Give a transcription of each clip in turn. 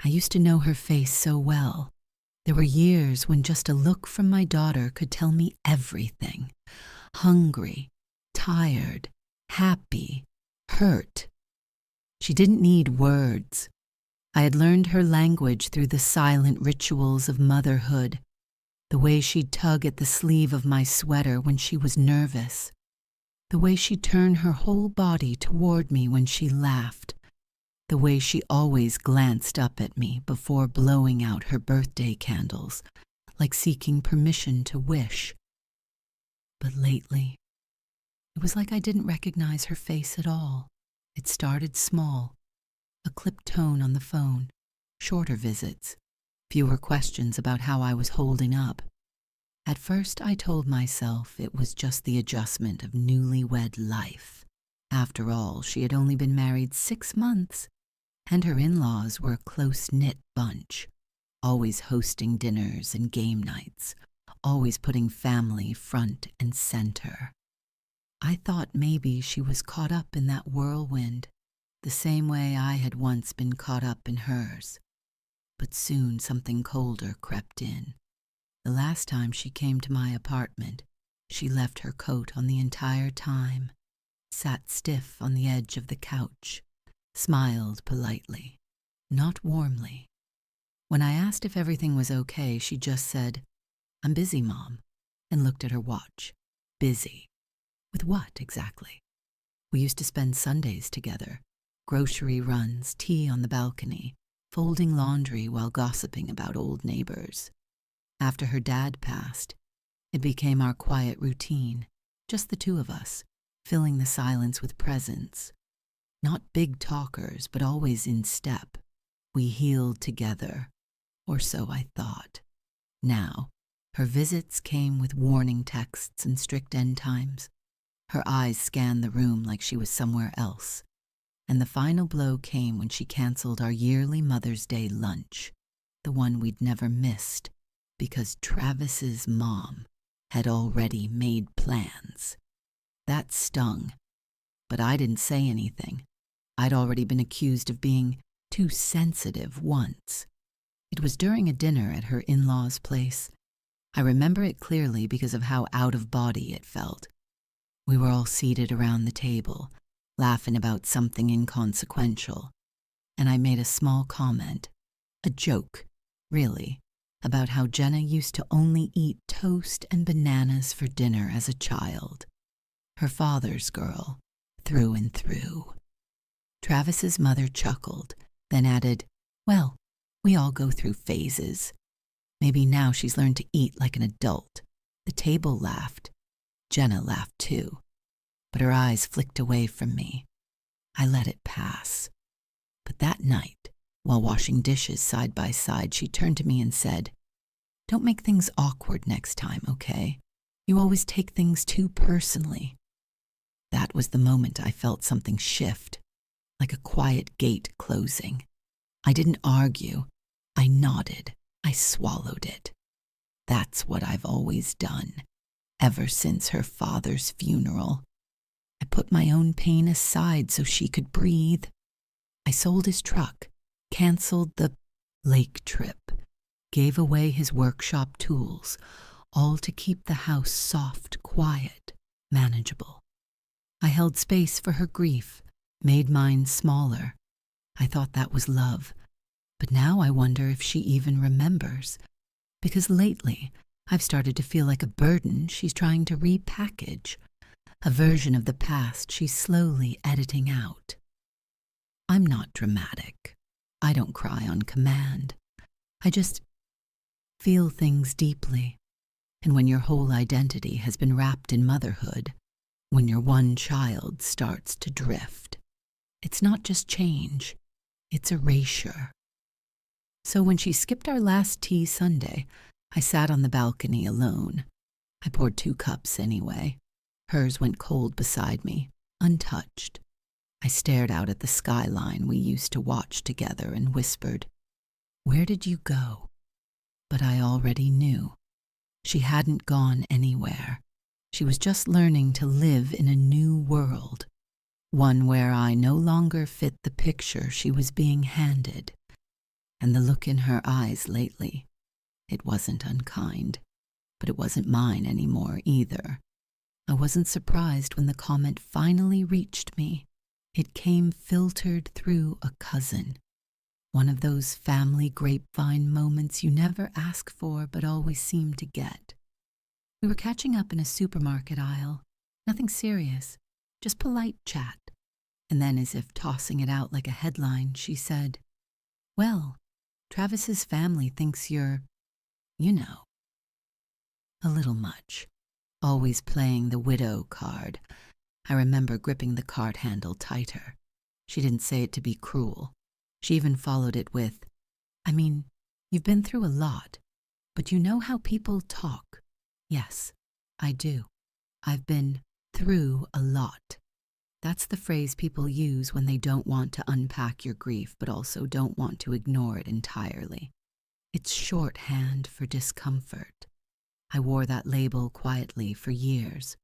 I used to know her face so well. There were years when just a look from my daughter could tell me everything. Hungry, tired, happy, hurt. She didn't need words. I had learned her language through the silent rituals of motherhood, the way she'd tug at the sleeve of my sweater when she was nervous, the way she'd turn her whole body toward me when she laughed, the way she always glanced up at me before blowing out her birthday candles, like seeking permission to wish. But lately, it was like I didn't recognize her face at all. It started small, a clipped tone on the phone, shorter visits, fewer questions about how I was holding up. At first, I told myself it was just the adjustment of newlywed life. After all, she had only been married 6 months, and her in-laws were a close-knit bunch, always hosting dinners and game nights, always putting family front and center. I thought maybe she was caught up in that whirlwind, the same way I had once been caught up in hers. But soon something colder crept in. The last time she came to my apartment, she left her coat on the entire time, sat stiff on the edge of the couch, smiled politely, not warmly. When I asked if everything was okay, she just said, "I'm busy, Mom," and looked at her watch. Busy. With what, exactly? We used to spend Sundays together, grocery runs, tea on the balcony, folding laundry while gossiping about old neighbors. After her dad passed, it became our quiet routine, just the two of us, filling the silence with presence. Not big talkers, but always in step. We healed together, or so I thought. Now, her visits came with warning texts and strict end times. Her eyes scanned the room like she was somewhere else. And the final blow came when she canceled our yearly Mother's Day lunch, the one we'd never missed, because Travis's mom had already made plans. That stung, but I didn't say anything. I'd already been accused of being too sensitive once. It was during a dinner at her in-laws' place. I remember it clearly because of how out of body it felt. We were all seated around the table, laughing about something inconsequential, and I made a small comment, a joke, really, about how Jenna used to only eat toast and bananas for dinner as a child. Her father's girl, through and through. Travis's mother chuckled, then added, "Well, we all go through phases. Maybe now she's learned to eat like an adult." The table laughed. Jenna laughed too, but her eyes flicked away from me. I let it pass. But that night, while washing dishes side by side, she turned to me and said, "Don't make things awkward next time, okay? You always take things too personally." That was the moment I felt something shift, like a quiet gate closing. I didn't argue. I nodded. I swallowed it. That's what I've always done, ever since her father's funeral. I put my own pain aside so she could breathe. I sold his truck, canceled the lake trip, gave away his workshop tools, all to keep the house soft, quiet, manageable. I held space for her grief, made mine smaller. I thought that was love, but now I wonder if she even remembers, because lately I've started to feel like a burden she's trying to repackage, a version of the past she's slowly editing out. I'm not dramatic. I don't cry on command. I just feel things deeply. And when your whole identity has been wrapped in motherhood, when your one child starts to drift, it's not just change, it's erasure. So when she skipped our last tea Sunday, I sat on the balcony alone. I poured 2 cups anyway. Hers went cold beside me, untouched. I stared out at the skyline we used to watch together and whispered, "Where did you go?" But I already knew. She hadn't gone anywhere. She was just learning to live in a new world, one where I no longer fit the picture she was being handed. and the look in her eyes lately. It wasn't unkind, but it wasn't mine anymore either. I wasn't surprised when the comment finally reached me. It came filtered through a cousin. One of those family grapevine moments you never ask for but always seem to get. We were catching up in a supermarket aisle. Nothing serious, just polite chat. And then, as if tossing it out like a headline, she said, "Well, Travis's family thinks you're, you know, a little much. Always playing the widow card." I remember gripping the card handle tighter. She didn't say it to be cruel. She even followed it with, "I mean, you've been through a lot, but you know how people talk." Yes, I do. I've been through a lot. That's the phrase people use when they don't want to unpack your grief, but also don't want to ignore it entirely. It's shorthand for discomfort. I wore that label quietly for years.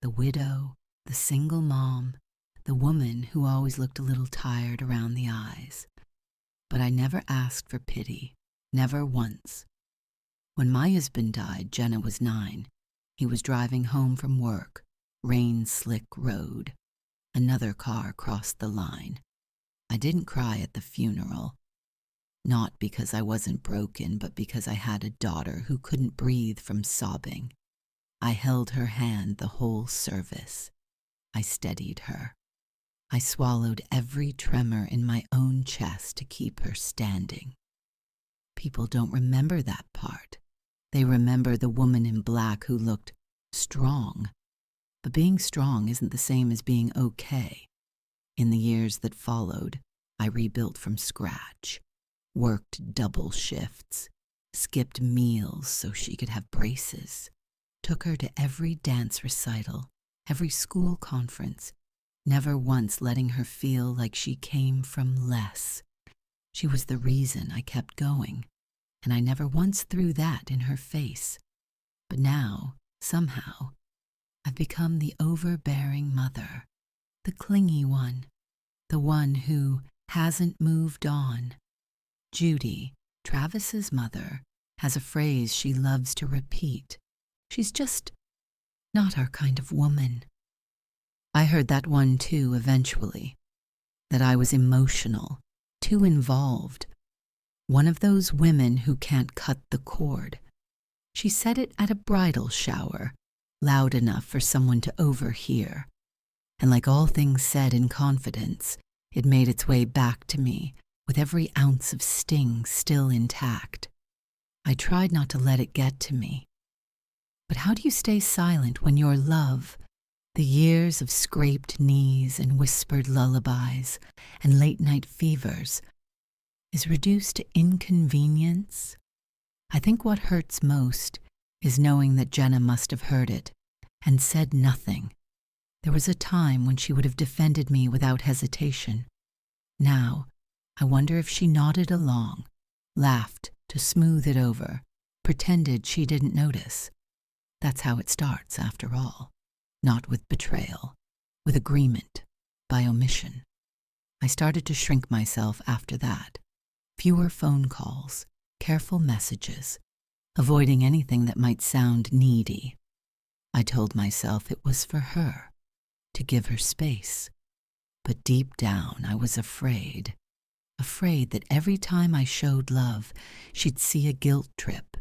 The widow, the single mom, the woman who always looked a little tired around the eyes. But I never asked for pity, never once. When my husband died, Jenna was 9. He was driving home from work, rain-slick road. Another car crossed the line. I didn't cry at the funeral. Not because I wasn't broken, but because I had a daughter who couldn't breathe from sobbing. I held her hand the whole service. I steadied her. I swallowed every tremor in my own chest to keep her standing. People don't remember that part. They remember the woman in black who looked strong. But being strong isn't the same as being okay. In the years that followed, I rebuilt from scratch, worked double shifts, skipped meals so she could have braces, took her to every dance recital, every school conference, never once letting her feel like she came from less. She was the reason I kept going, and I never once threw that in her face. But now, somehow, I've become the overbearing mother, the clingy one, the one who hasn't moved on. Judy, Travis's mother, has a phrase she loves to repeat. She's just not our kind of woman. I heard that one too eventually, that I was emotional, too involved, one of those women who can't cut the cord. She said it at a bridal shower, loud enough for someone to overhear. And like all things said in confidence, it made its way back to me, with every ounce of sting still intact. I tried not to let it get to me. But how do you stay silent when your love, the years of scraped knees and whispered lullabies and late-night fevers, is reduced to inconvenience? I think what hurts most is knowing that Jenna must have heard it and said nothing. There was a time when she would have defended me without hesitation. Now, I wonder if she nodded along, laughed to smooth it over, pretended she didn't notice. That's how it starts, after all. Not with betrayal, with agreement, by omission. I started to shrink myself after that. Fewer phone calls, careful messages, avoiding anything that might sound needy. I told myself it was for her, to give her space. But deep down, I was afraid that every time I showed love, she'd see a guilt trip,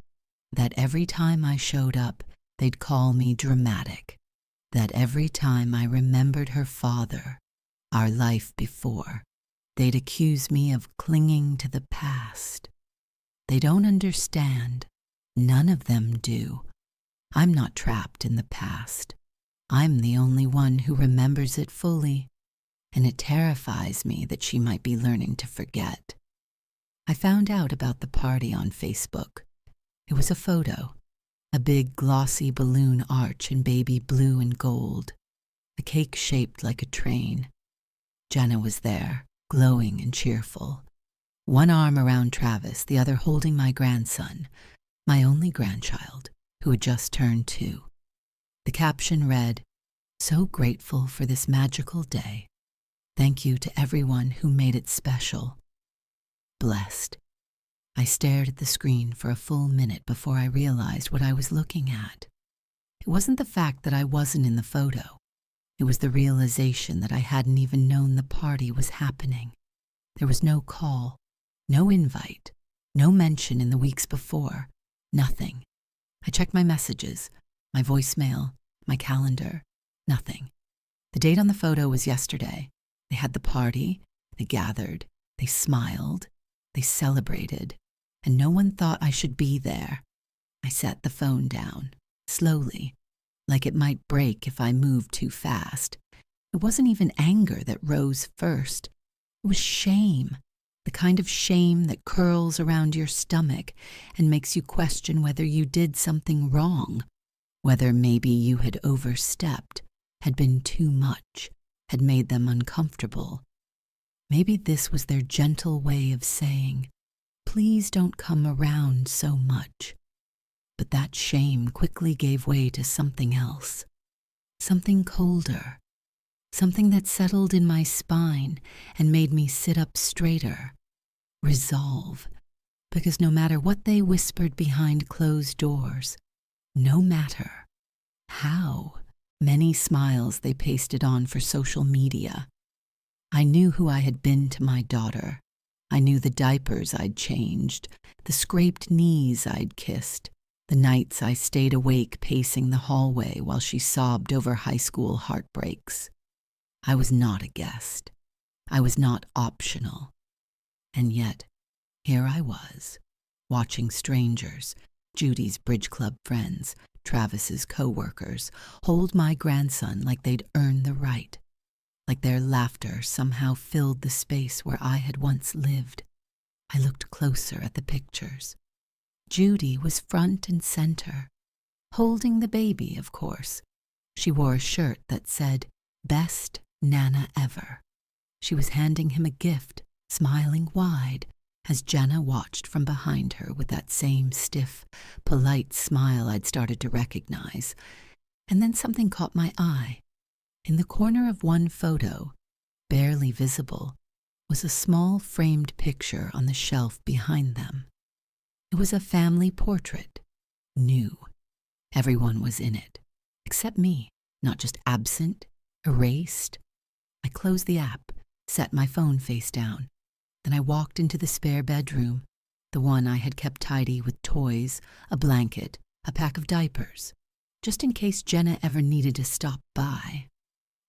that every time I showed up, they'd call me dramatic, that every time I remembered her father, our life before, they'd accuse me of clinging to the past. They don't understand. None of them do. I'm not trapped in the past. I'm the only one who remembers it fully, and it terrifies me that she might be learning to forget. I found out about the party on Facebook. It was a photo, a big glossy balloon arch in baby blue and gold, a cake shaped like a train. Jenna was there, glowing and cheerful, one arm around Travis, the other holding my grandson, my only grandchild, who had just turned 2. The caption read, "So grateful for this magical day. Thank you to everyone who made it special. Blessed." I stared at the screen for a full minute before I realized what I was looking at. It wasn't the fact that I wasn't in the photo. It was the realization that I hadn't even known the party was happening. There was no call, no invite, no mention in the weeks before, nothing. I checked my messages, my voicemail, my calendar, nothing. The date on the photo was yesterday. They had the party, they gathered, they smiled, they celebrated, and no one thought I should be there. I set the phone down, slowly, like it might break if I moved too fast. It wasn't even anger that rose first. It was shame, the kind of shame that curls around your stomach and makes you question whether you did something wrong, whether maybe you had overstepped, had been too much, had made them uncomfortable. Maybe this was their gentle way of saying, "Please don't come around so much." But that shame quickly gave way to something else, something colder, something that settled in my spine and made me sit up straighter. Resolve, because no matter what they whispered behind closed doors, no matter how many smiles they pasted on for social media, I knew who I had been to my daughter. I knew the diapers I'd changed, the scraped knees I'd kissed, the nights I stayed awake pacing the hallway while she sobbed over high school heartbreaks. I was not a guest. I was not optional. And yet, here I was, watching strangers, Judy's bridge club friends, Travis's co-workers, hold my grandson like they'd earned the right, like their laughter somehow filled the space where I had once lived. I looked closer at the pictures. Judy was front and center, holding the baby, of course. She wore a shirt that said, "Best Nana Ever." She was handing him a gift, smiling wide, as Jenna watched from behind her with that same stiff, polite smile I'd started to recognize. And then something caught my eye. In the corner of one photo, barely visible, was a small framed picture on the shelf behind them. It was a family portrait, new. Everyone was in it, except me, not just absent, erased. I closed the app, set my phone face down. Then I walked into the spare bedroom, the one I had kept tidy with toys, a blanket, a pack of diapers, just in case Jenna ever needed to stop by.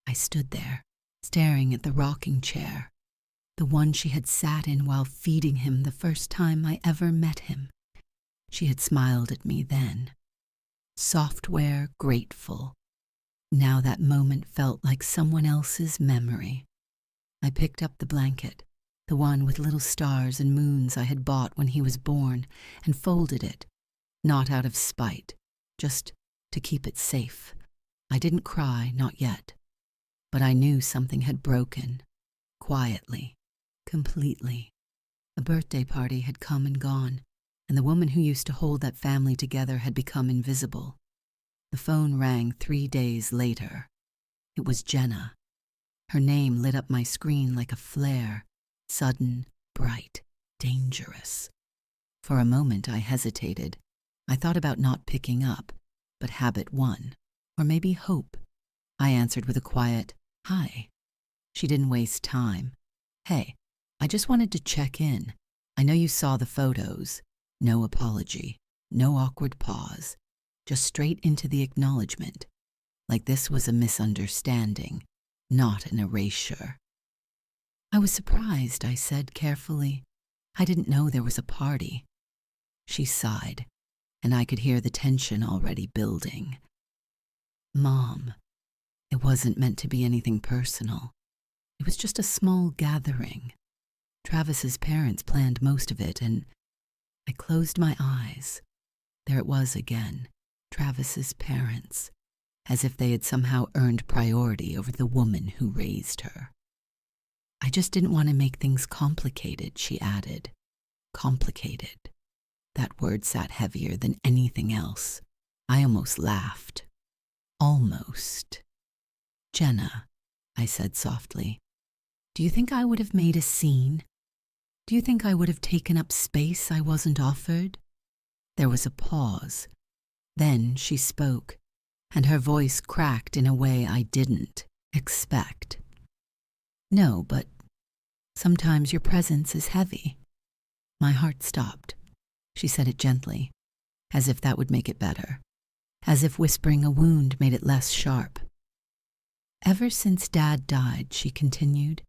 I stood there, staring at the rocking chair, the one she had sat in while feeding him the first time I ever met him. She had smiled at me then. Software grateful. Now that moment felt like someone else's memory. I picked up the blanket, the one with little stars and moons I had bought when he was born, and folded it, not out of spite, just to keep it safe. I didn't cry, not yet, but I knew something had broken, quietly, completely. A birthday party had come and gone, and the woman who used to hold that family together had become invisible. The phone rang 3 days later. It was Jenna. Her name lit up my screen like a flare, sudden, bright, dangerous. For a moment I hesitated. I thought about not picking up, but habit won, or maybe hope. I answered with a quiet, "Hi." She didn't waste time. "Hey, I just wanted to check in. I know you saw the photos." No apology, no awkward pause, just straight into the acknowledgement, like this was a misunderstanding, not an erasure. "I was surprised," I said carefully. "I didn't know there was a party." She sighed, and I could hear the tension already building. "Mom, it wasn't meant to be anything personal. It was just a small gathering. Travis's parents planned most of it, and..." I closed my eyes. There it was again, Travis's parents, as if they had somehow earned priority over the woman who raised her. "I just didn't want to make things complicated," she added. Complicated. That word sat heavier than anything else. I almost laughed. Almost. "Jenna," I said softly, "do you think I would have made a scene? Do you think I would have taken up space I wasn't offered? There was a pause. Then she spoke, and her voice cracked in a way I didn't expect. No, but sometimes your presence is heavy. My heart stopped. She said it gently, as if that would make it better, as if whispering a wound made it less sharp. Ever since Dad died, she continued,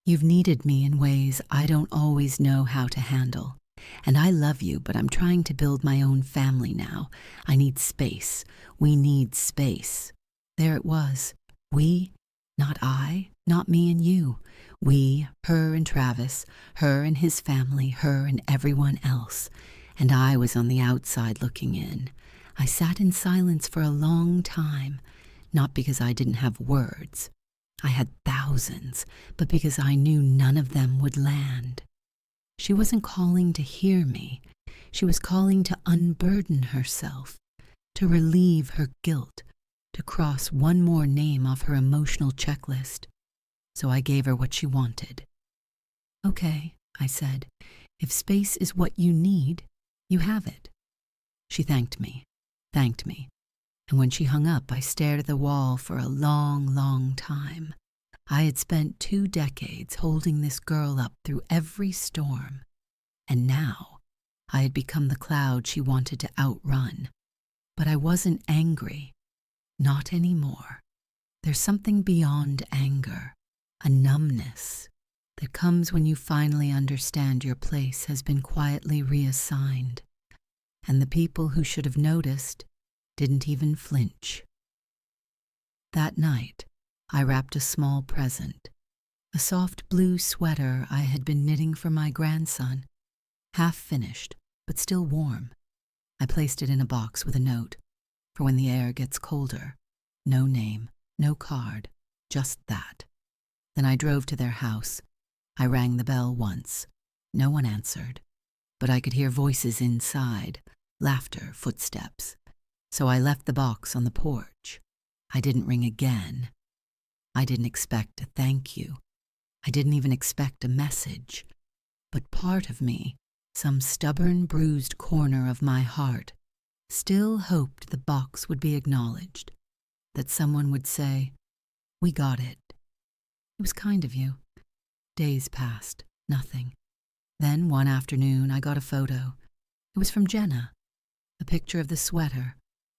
you've needed me in ways I don't always know how to handle. And I love you, but I'm trying to build my own family now. I need space. We need space. There it was. We, not I, not me and you. We, her and Travis, her and his family, her and everyone else. And I was on the outside looking in. I sat in silence for a long time, not because I didn't have words. I had thousands, but because I knew none of them would land. She wasn't calling to hear me. She was calling to unburden herself, to relieve her guilt, to cross one more name off her emotional checklist. So I gave her what she wanted. Okay, I said, if space is what you need, you have it. She thanked me, and when she hung up, I stared at the wall for a long, long time. I had spent 2 decades holding this girl up through every storm, and now I had become the cloud she wanted to outrun. But I wasn't angry, not anymore. There's something beyond anger, a numbness that comes when you finally understand your place has been quietly reassigned, and the people who should have noticed didn't even flinch. That night, I wrapped a small present, a soft blue sweater I had been knitting for my grandson, half finished, but still warm. I placed it in a box with a note, for when the air gets colder. No name, no card, just that. Then I drove to their house. I rang the bell once. No one answered, but I could hear voices inside, laughter, footsteps. So I left the box on the porch. I didn't ring again. I didn't expect a thank you. I didn't even expect a message. But part of me, some stubborn, bruised corner of my heart, still hoped the box would be acknowledged, that someone would say, we got it. It was kind of you. Days passed, nothing. Then one afternoon I got a photo. It was from Jenna, a picture of the sweater,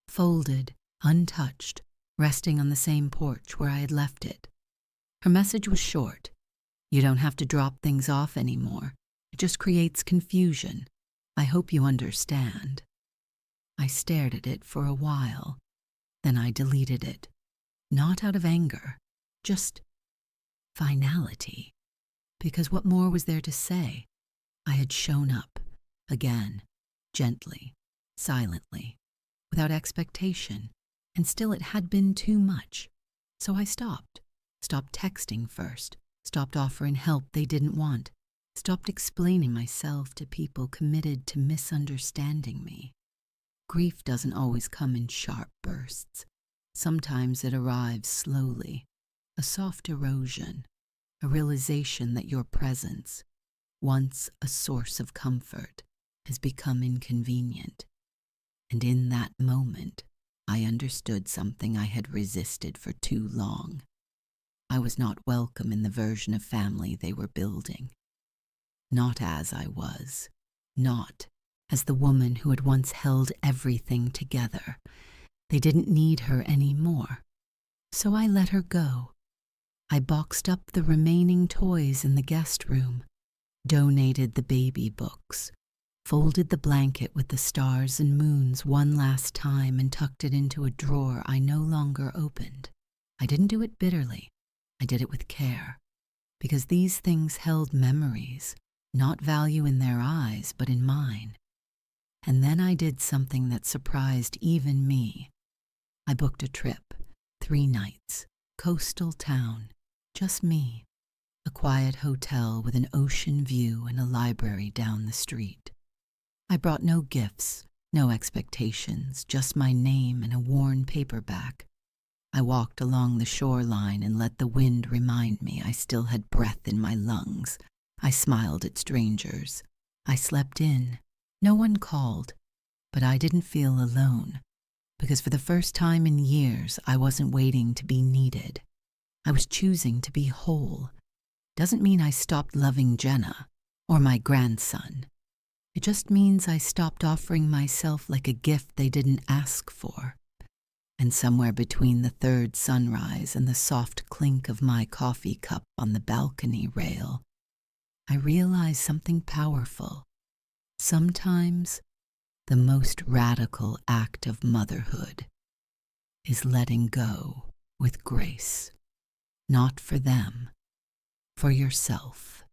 folded, untouched, resting on the same porch where I had left it. Her message was short. You don't have to drop things off anymore. It just creates confusion. I hope you understand. I stared at it for a while. Then I deleted it. Not out of anger, just finality. Because what more was there to say? I had shown up, again, gently, silently, without expectation, and still it had been too much. So I stopped texting first, stopped offering help they didn't want, stopped explaining myself to people committed to misunderstanding me. Grief doesn't always come in sharp bursts. Sometimes it arrives slowly, a soft erosion, a realization that your presence, once a source of comfort, has become inconvenient. And in that moment, I understood something I had resisted for too long. I was not welcome in the version of family they were building. Not as I was, not as the woman who had once held everything together. They didn't need her anymore. So I let her go. I boxed up the remaining toys in the guest room, donated the baby books, folded the blanket with the stars and moons one last time and tucked it into a drawer I no longer opened. I didn't do it bitterly. I did it with care, because these things held memories, not value in their eyes, but in mine. And then I did something that surprised even me. I booked a trip, 3 nights, coastal town, just me, a quiet hotel with an ocean view and a library down the street. I brought no gifts, no expectations, just my name and a worn paperback. I walked along the shoreline and let the wind remind me I still had breath in my lungs. I smiled at strangers. I slept in. No one called, but I didn't feel alone, because for the first time in years, I wasn't waiting to be needed. I was choosing to be whole. Doesn't mean I stopped loving Jenna or my grandson. It just means I stopped offering myself like a gift they didn't ask for. And somewhere between the third sunrise and the soft clink of my coffee cup on the balcony rail, I realized something powerful. Sometimes the most radical act of motherhood is letting go with grace, not for them, for yourself.